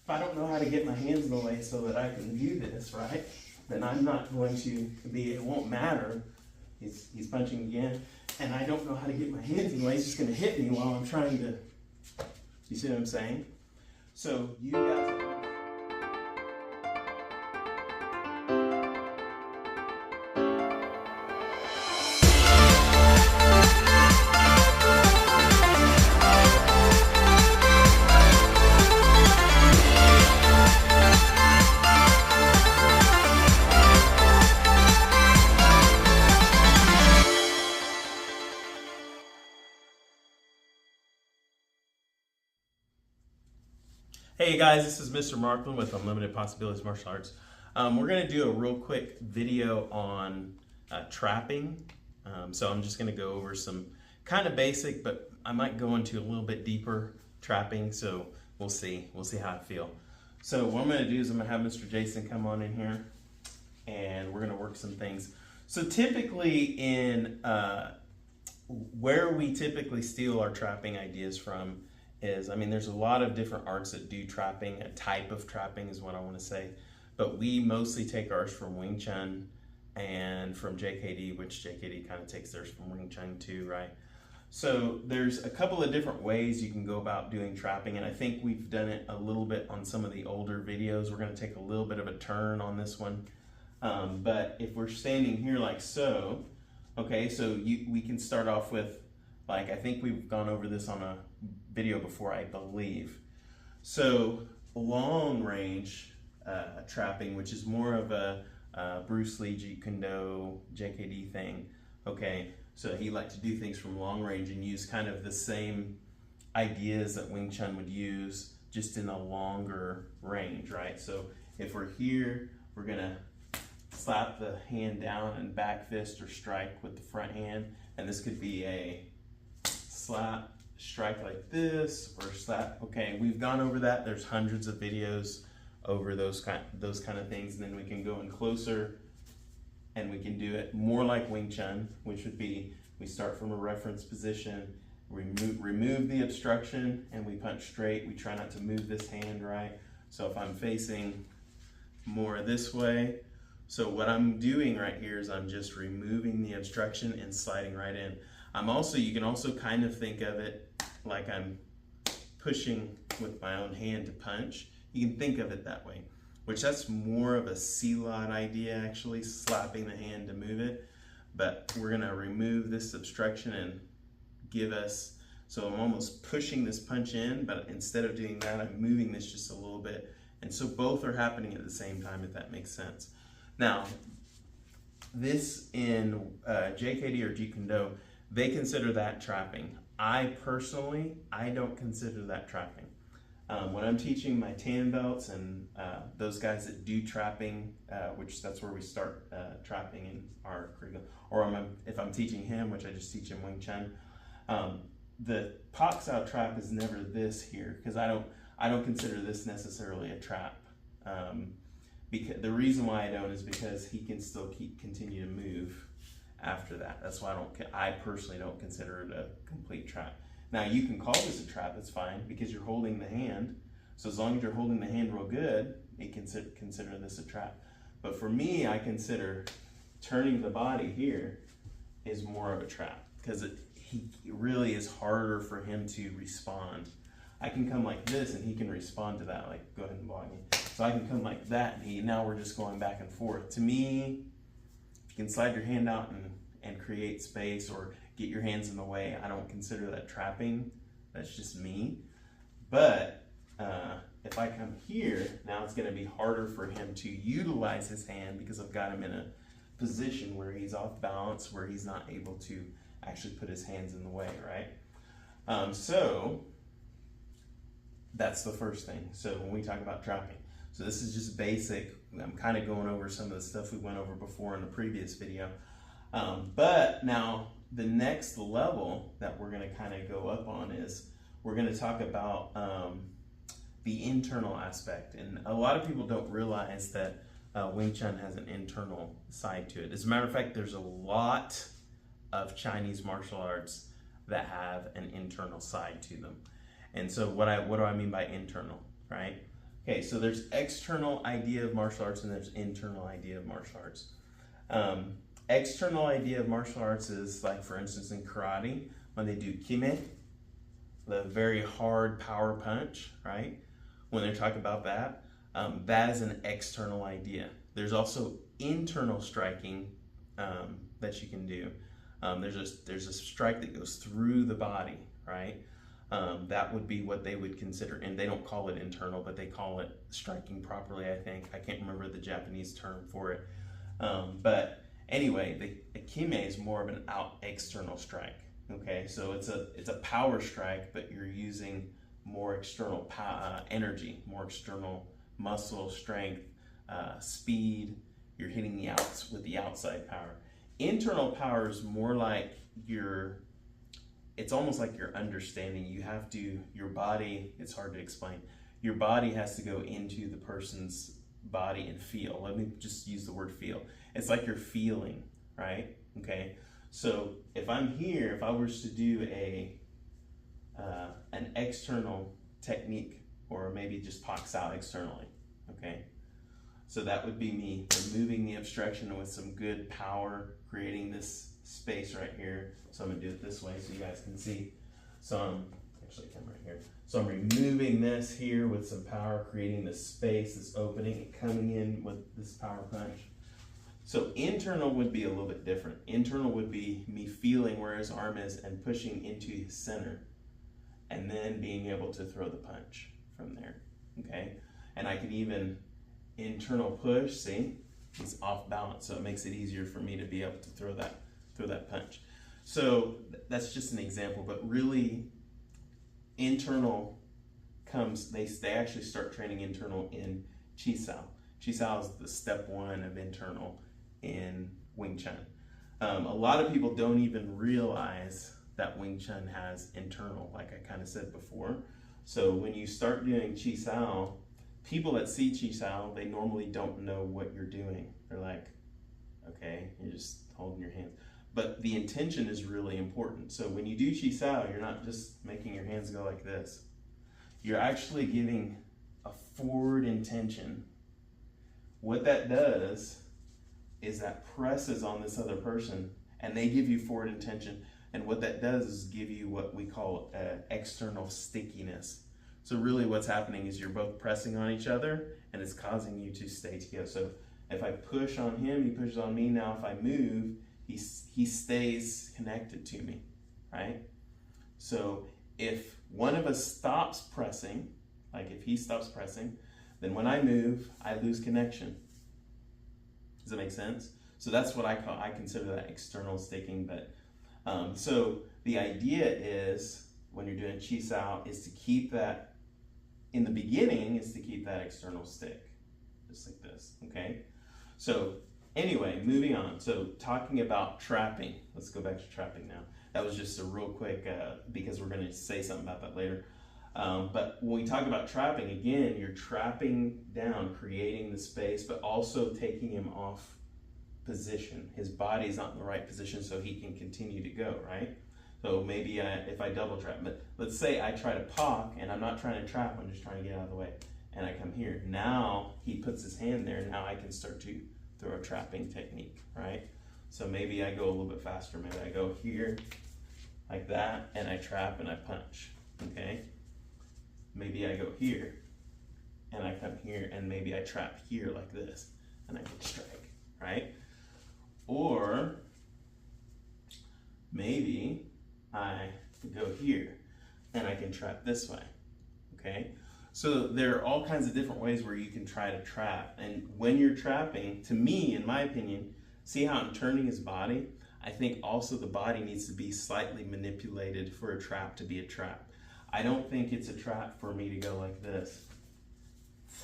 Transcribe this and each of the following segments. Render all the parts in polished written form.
if I don't know how to get my hands in the way so that I can view this, right, then I'm not going to be, it won't matter. He's punching again, and I don't know how to get my hands in the way. He's just going to hit me while I'm trying to, you see what I'm saying? So you got to... Hey guys, this is Mr. Markland with Unlimited Possibilities Martial Arts. We're going to do a real quick video on trapping. So I'm just going to go over some kind of basic, but I might go into a little bit deeper trapping. So we'll see how I feel. So what I'm going to do is I'm going to have Mr. Jason come on in here, and we're going to work some things. So typically in where we typically steal our trapping ideas from is, there's a lot of different arts that do trapping. A type of trapping is what I want to say, but we mostly take ours from Wing Chun and from JKD, which JKD kind of takes theirs from Wing Chun too, right? So there's a couple of different ways you can go about doing trapping, and I think we've done it a little bit on some of the older videos. We're going to take a little bit of a turn on this one, but if we're standing here like so, okay, so we can start off with, like, I think we've gone over this on a video before, I believe. So long range trapping, which is more of a Bruce Lee, Jeet Kune Do, JKD thing. Okay, so he liked to do things from long range and use kind of the same ideas that Wing Chun would use, just in a longer range, right? So if we're here, we're gonna slap the hand down and back fist or strike with the front hand, and this could be a slap, strike like this, or slap. Okay, we've gone over that. There's hundreds of videos over those kind of things, and then we can go in closer and we can do it more like Wing Chun, which would be, we start from a reference position, remove the obstruction, and we punch straight. We try not to move this hand, right? So if I'm facing more this way, so what I'm doing right here is I'm just removing the obstruction and sliding right in. You can also kind of think of it like I'm pushing with my own hand to punch. You can think of it that way, which that's more of a C-Lot idea, actually, slapping the hand to move it. But we're gonna remove this obstruction and give us, so I'm almost pushing this punch in, but instead of doing that, I'm moving this just a little bit. And so both are happening at the same time, if that makes sense. Now, this in JKD or Jeet Kune Do, they consider that trapping. I personally don't consider that trapping. When I'm teaching my tan belts and those guys that do trapping, which that's where we start trapping in our curriculum, or if I'm teaching him, which I just teach him Wing Chun, the Pak Sao trap is never this here, because I don't consider this necessarily a trap. Because the reason why I don't is because he can still continue to move after that. That's why I personally don't consider it a complete trap. Now you can call this a trap, that's fine, because you're holding the hand. So as long as you're holding the hand real good, you can consider this a trap. But for me, I consider turning the body here is more of a trap, because it really is harder for him to respond. I can come like this and he can respond to that, like, go ahead and block me. So I can come like that, and now we're just going back and forth. To me, you can slide your hand out and create space or get your hands in the way. I don't consider that trapping. That's just me. But if I come here, now it's going to be harder for him to utilize his hand, because I've got him in a position where he's off balance, where he's not able to actually put his hands in the way, right? So that's the first thing. So when we talk about trapping, so this is just basic. I'm kind of going over some of the stuff we went over before in the previous video. But now the next level that we're going to kind of go up on is we're going to talk about the internal aspect. And a lot of people don't realize that Wing Chun has an internal side to it. As a matter of fact, there's a lot of Chinese martial arts that have an internal side to them. And so what do I mean by internal, right? Okay, so there's external idea of martial arts and there's internal idea of martial arts. External idea of martial arts is like, for instance, in karate, when they do kime, the very hard power punch, right? When they're talking about that, that is an external idea. There's also internal striking that you can do. There's a strike that goes through the body, right? That would be what they would consider, and they don't call it internal, but they call it striking properly, I think. I can't remember the Japanese term for it. But anyway, the kime is more of an external strike. Okay, so it's a power strike, but you're using more external energy, more external muscle strength, speed. You're hitting with the outside power. Internal power is more like it's almost like your understanding. Your body, it's hard to explain. Your body has to go into the person's body and feel. Let me just use the word feel. It's like you're feeling, right? Okay. So if I'm here, if I was to do an external technique, or maybe just Pak Sao externally, okay? So that would be me removing the obstruction with some good power, creating this space right here. So I'm gonna do it this way so you guys can see. So I'm actually come right here. So I'm removing this here with some power, creating this space, this opening, and coming in with this power punch. So internal would be a little bit different. Internal would be me feeling where his arm is and pushing into his center, and then being able to throw the punch from there, okay? And I can even internal push, see? He's off balance, so it makes it easier for me to be able to throw that punch. So that's just an example, but really internal comes, they actually start training internal in Chi Sao. Chi Sao is the step one of internal in Wing Chun. A lot of people don't even realize that Wing Chun has internal, like I kind of said before. So when you start doing Chi Sao, people that see Chi Sao, they normally don't know what you're doing. They're like, okay, you're just holding your hands. But the intention is really important. So when you do Chi Sao, you're not just making your hands go like this. You're actually giving a forward intention. What that does is that presses on this other person, and they give you forward intention. And what that does is give you what we call external stickiness. So really what's happening is you're both pressing on each other, and it's causing you to stay together. So if I push on him, he pushes on me. Now if I move, he stays connected to me, right? So if one of us stops pressing, like if he stops pressing, then when I move, I lose connection. Does that make sense? So that's what I consider that external sticking. But so the idea is, when you're doing Chi Sao, is to keep that, in the beginning, is to keep that external stick, just like this, okay? So anyway, moving on. So talking about trapping, let's go back to trapping now. That was just a real quick, because we're gonna say something about that later. But when we talk about trapping, again, you're trapping down, creating the space, but also taking him off position. His body's not in the right position so he can continue to go, right? So maybe if I double trap, but let's say I try to Pak, and I'm not trying to trap, I'm just trying to get out of the way, and I come here. Now he puts his hand there, now I can start to throw a trapping technique, right? So maybe I go a little bit faster. Maybe I go here like that, and I trap and I punch, okay? Maybe I go here and I come here, and maybe I trap here like this and I can strike, right? Or maybe I go here and I can trap this way, okay? So there are all kinds of different ways where you can try to trap. And when you're trapping, to me, in my opinion, see how I'm turning his body? I think also the body needs to be slightly manipulated for a trap to be a trap. I don't think it's a trap for me to go like this.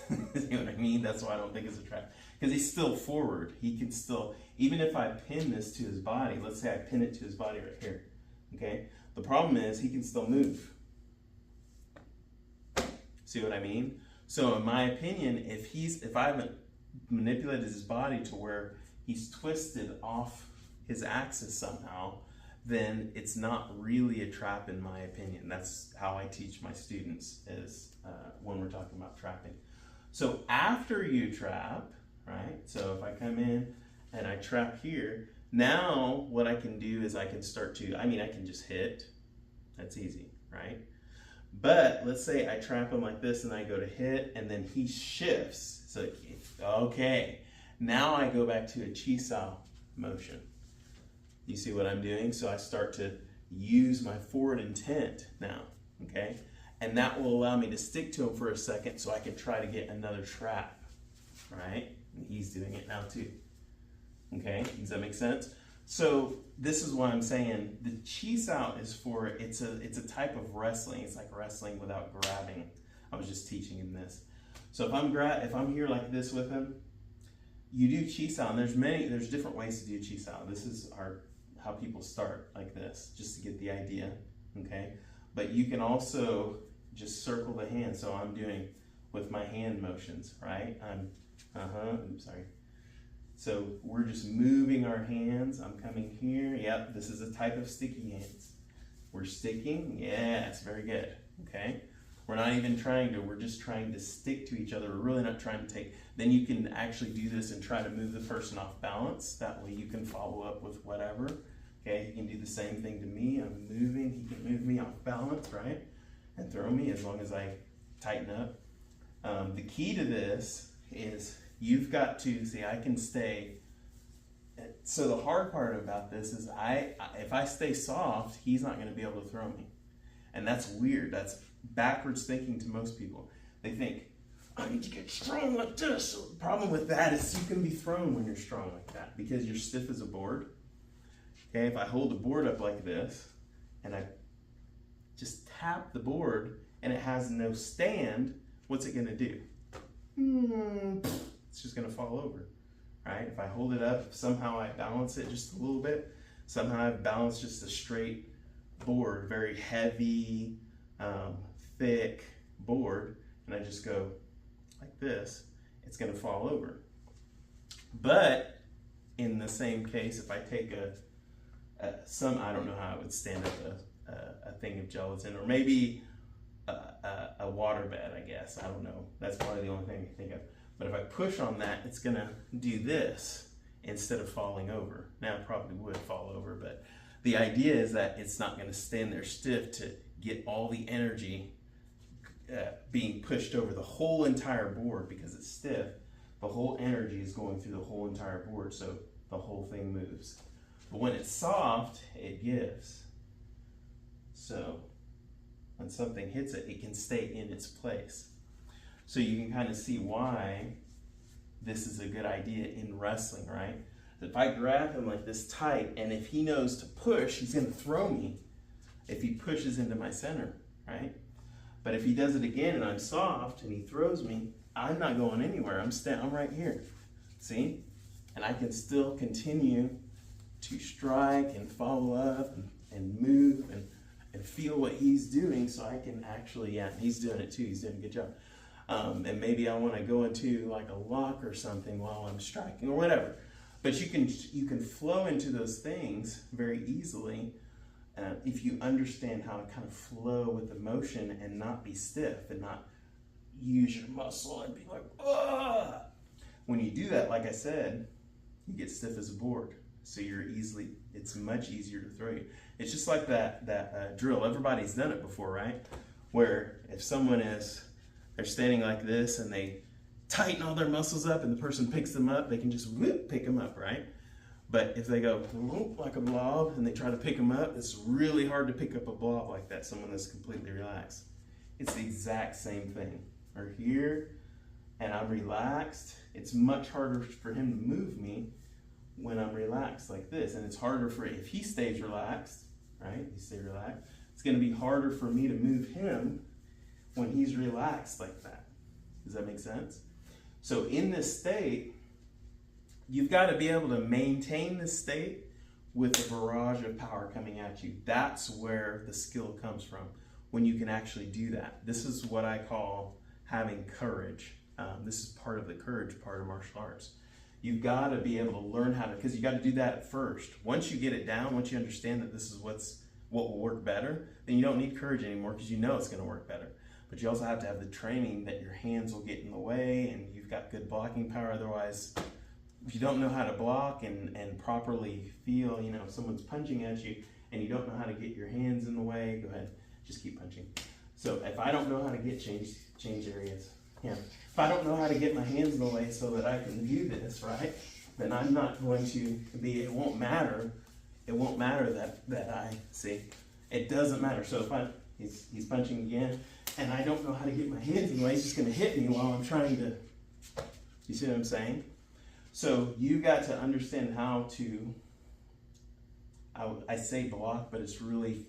You know what I mean? That's why I don't think it's a trap. Because he's still forward. He can still, even if I pin this to his body, let's say I pin it to his body right here, okay? The problem is he can still move. See what I mean? So in my opinion, if I haven't manipulated his body to where he's twisted off his axis somehow, then it's not really a trap in my opinion. That's how I teach my students, is when we're talking about trapping. So after you trap, right? So if I come in and I trap here, now what I can do is I can start to, I can just hit. That's easy, right? But let's say I trap him like this and I go to hit and then he shifts. So, okay, now I go back to a Chi-Sao motion. You see what I'm doing? So I start to use my forward intent now, okay? And that will allow me to stick to him for a second so I can try to get another trap, right? And he's doing it now too. Okay, does that make sense? So this is why I'm saying the Chi-Sao is for, it's a type of wrestling. It's like wrestling without grabbing. I was just teaching him this. So if I'm here like this with him, you do Chi-Sao, and there's different ways to do Chi-Sao. This is how people start like this, just to get the idea, okay? But you can also just circle the hand. So I'm doing with my hand motions, right? Oops, sorry. So we're just moving our hands. I'm coming here. Yep, this is a type of sticky hands. We're sticking. Yes, very good. Okay. We're not even trying to, we're just trying to stick to each other. We're really not trying to take, then you can actually do this and try to move the person off balance. That way you can follow up with whatever. Okay, he can do the same thing to me. I'm moving, he can move me off balance, right? And throw me as long as I tighten up. The key to this is you've got to, see, I can stay. So the hard part about this is if I stay soft, he's not gonna be able to throw me. And that's weird, that's backwards thinking to most people. They think, I need to get strong like this. So the problem with that is you can be thrown when you're strong like that because you're stiff as a board. Okay, if I hold the board up like this and I just tap the board and it has no stand, what's it gonna do? It's just gonna fall over, right? If I hold it up, somehow I balance it just a little bit, somehow I balance just a straight board, very heavy, thick board, and I just go like this, it's gonna fall over. But in the same case, if I take I don't know how I would stand up a thing of gelatin, or maybe a water bed, I guess. I don't know. That's probably the only thing I can think of. But if I push on that, it's gonna do this instead of falling over. Now it probably would fall over, but the idea is that it's not gonna stand there stiff to get all the energy being pushed over the whole entire board because it's stiff. The whole energy is going through the whole entire board, so the whole thing moves. But when it's soft, it gives. So when something hits it, it can stay in its place. So you can kind of see why this is a good idea in wrestling, right? If I grab him like this tight, and if he knows to push, he's gonna throw me if he pushes into my center, right? But if he does it again and I'm soft and he throws me, I'm not going anywhere. I'm right here, see? And I can still continue to strike and follow up and move and feel what he's doing, so I can actually, he's doing it too, he's doing a good job. And maybe I want to go into like a lock or something while I'm striking or whatever. But you can flow into those things very easily if you understand how to kind of flow with the motion and not be stiff and not use your muscle and be like, ugh. When you do that, like I said, you get stiff as a board. So it's much easier to throw you. It's just like that drill. Everybody's done it before, right? Where if someone they're standing like this and they tighten all their muscles up and the person picks them up, they can just whoop, pick them up, right? But if they go whoop, like a blob and they try to pick them up, it's really hard to pick up a blob like that, someone that's completely relaxed. It's the exact same thing. Or here, and I'm relaxed, it's much harder for him to move me when I'm relaxed like this. And it's harder if he stays relaxed, right? You stay relaxed. It's gonna be harder for me to move him when he's relaxed like that. Does that make sense? So in this state, you've got to be able to maintain this state with a barrage of power coming at you. That's where the skill comes from, when you can actually do that. This is what I call having courage. This is part of the courage part of martial arts. You've got to be able to learn how to, because you got to do that at first. Once you get it down, once you understand that this is what will work better, then you don't need courage anymore because you know it's going to work better. But you also have to have the training that your hands will get in the way got good blocking power. Otherwise, if you don't know how to block and properly feel, you know, if someone's punching at you and you don't know how to get your hands in the way, go ahead, just keep punching. So if I don't know how to get change areas, yeah. If I don't know how to get my hands in the way so that I can do this, right, then I'm not going to be, it won't matter. It won't matter that I see. It doesn't matter. So if he's punching again, and I don't know how to get my hands in the way, he's just going to hit me while I'm trying to, you see what I'm saying? So you got to understand how to, I say block, but it's really,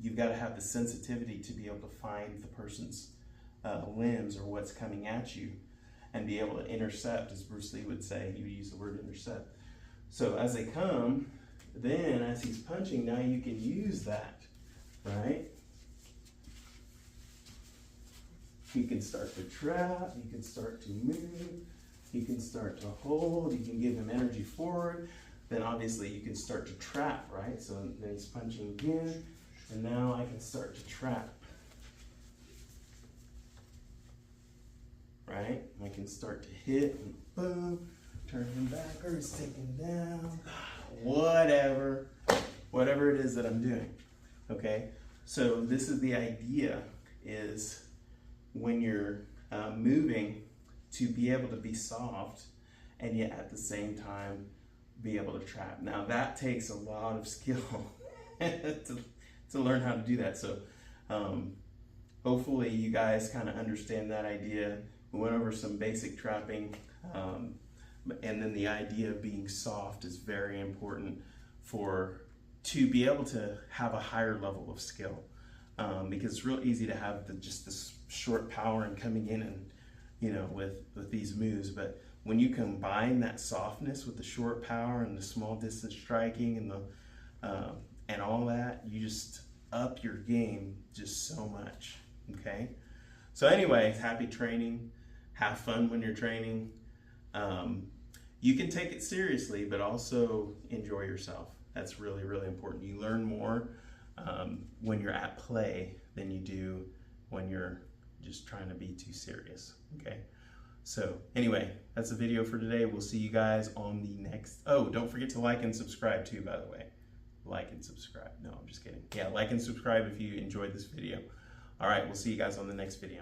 you've got to have the sensitivity to be able to find the person's limbs or what's coming at you and be able to intercept, as Bruce Lee would say. He would use the word intercept. So as they come, then as he's punching, now you can use that, right? You can start to trap, you can start to move, you can start to hold, you can give him energy forward. Then obviously you can start to trap, right? So then he's punching again, and now I can start to trap. Right? I can start to hit and boom, turn him backwards, take him down, whatever it is that I'm doing. Okay? So this is the idea, is when you're moving, to be able to be soft and yet at the same time be able to trap. Now that takes a lot of skill to learn how to do that. So hopefully you guys kind of understand that idea. We went over some basic trapping, and then the idea of being soft is very important to be able to have a higher level of skill, because it's real easy to have just this short power and coming in and, you know, with these moves. But when you combine that softness with the short power and the small distance striking and and all that, you just up your game just so much. Okay. So anyway, happy training. Have fun when you're training. You can take it seriously, but also enjoy yourself. That's really, really important. You learn more when you're at play than you do when you're just trying to be too serious. Okay. So anyway, that's the video for today. We'll see you guys on the next. Oh, don't forget to like and subscribe too, by the way. Like and subscribe. No, I'm just kidding. Yeah, like and subscribe if you enjoyed this video. All right, we'll see you guys on the next video.